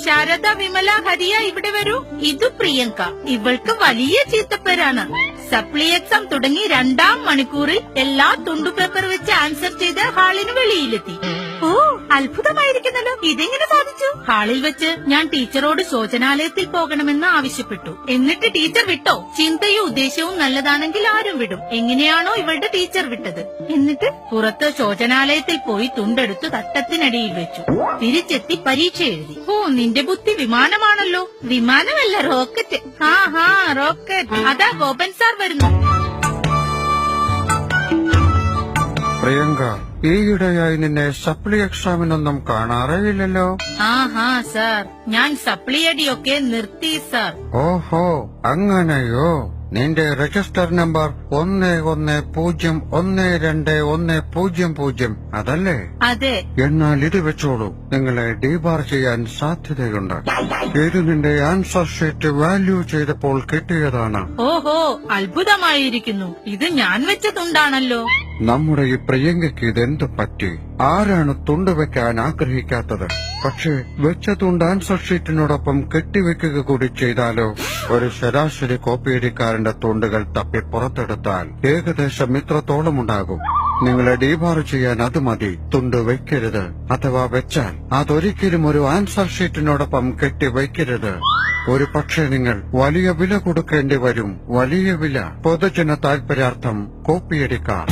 ശാരദ, വിമല, ഹരിയ ഇവിടെ വരൂ. ഇത് പ്രിയങ്ക. ഇവൾക്ക് വലിയ ചീത്തപ്പേരാണ്. സപ്ലി എക്സാം തുടങ്ങി 2-ാം മണിക്കൂറിൽ എല്ലാ തുണ്ടു പേപ്പർ വെച്ച് ആൻസർ ചെയ്ത് ഹാളിന് വെളിയിലെത്തി. ഓ, അത്ഭുതമായിരിക്കുന്നല്ലോ. ഇതെങ്ങനെ സാധിച്ചു? ഹാളിൽ വെച്ച് ഞാൻ ടീച്ചറോട് ശോചനാലയത്തിൽ പോകണമെന്ന് ആവശ്യപ്പെട്ടു. എന്നിട്ട് ടീച്ചർ വിട്ടോ? ചിന്തയും ഉദ്ദേശവും നല്ലതാണെങ്കിൽ ആരും വിടും. എങ്ങനെയാണോ ഇവളുടെ ടീച്ചർ വിട്ടത്. എന്നിട്ട് പുറത്ത് ശോചനാലയത്തിൽ പോയി തുണ്ടെടുത്ത് തട്ടത്തിനടിയിൽ വെച്ചു. തിരിച്ചെത്തി പരീക്ഷ എഴുതി. ഓ, നിന്റെ ബുദ്ധി വിമാനമാണല്ലോ. വിമാനമല്ല, റോക്കറ്റ്. റോക്കറ്റ്. അതാ ഗോപൻ സാർ വരുന്നു. പ്രിയങ്ക, ഈയിടെയായി നിന്നെ സപ്ലി എക്സാമിനൊന്നും കാണാറേയില്ലല്ലോ. സാർ, ഞാൻ സപ്ലിയടിയൊക്കെ നിർത്തി സാർ. ഓഹോ, അങ്ങനെയോ? നിന്റെ രജിസ്റ്റർ നമ്പർ 11012100 അതല്ലേ? അതെ. എന്നാൽ ഇത് വെച്ചോളൂ, നിങ്ങളെ ഡീബാർ ചെയ്യാൻ സാധ്യതയുണ്ട്. ഇത് നിന്റെ ആൻസർ ഷീറ്റ് വാല്യൂ ചെയ്തപ്പോൾ കിട്ടിയതാണ്. ഓഹോ, അത്ഭുതമായിരിക്കുന്നു. ഇത് ഞാൻ വെച്ചതുണ്ടാണല്ലോ. നമ്മുടെ ഈ പ്രിയങ്കയ്ക്ക് ഇതെന്ത് പറ്റി? ആരാണ് തുണ്ട് വെക്കാൻ ആഗ്രഹിക്കാത്തത്? പക്ഷെ വെച്ച തുണ്ട് ആൻസർ ഷീറ്റിനോടൊപ്പം കെട്ടിവെക്കുക കൂടി ചെയ്താലോ? ഒരു ശരാശരി കോപ്പിയടിക്കാരന്റെ തുണ്ടുകൾ തപ്പി പുറത്തെടുത്താൽ ഏകദേശം ഇത്രത്തോളം ഉണ്ടാകും. നിങ്ങളെ ഡീബാർ ചെയ്യാൻ അത് മതി. തുണ്ട് വെക്കരുത്, അഥവാ വെച്ചാൽ അതൊരിക്കലും ഒരു ആൻസർ ഷീറ്റിനോടൊപ്പം കെട്ടിവെക്കരുത്. ഒരു പക്ഷേ നിങ്ങൾ വലിയ വില കൊടുക്കേണ്ടി വരും. വലിയ വില. പൊതുജന താൽപര്യാർത്ഥം കോപ്പിയടിക്കാർ.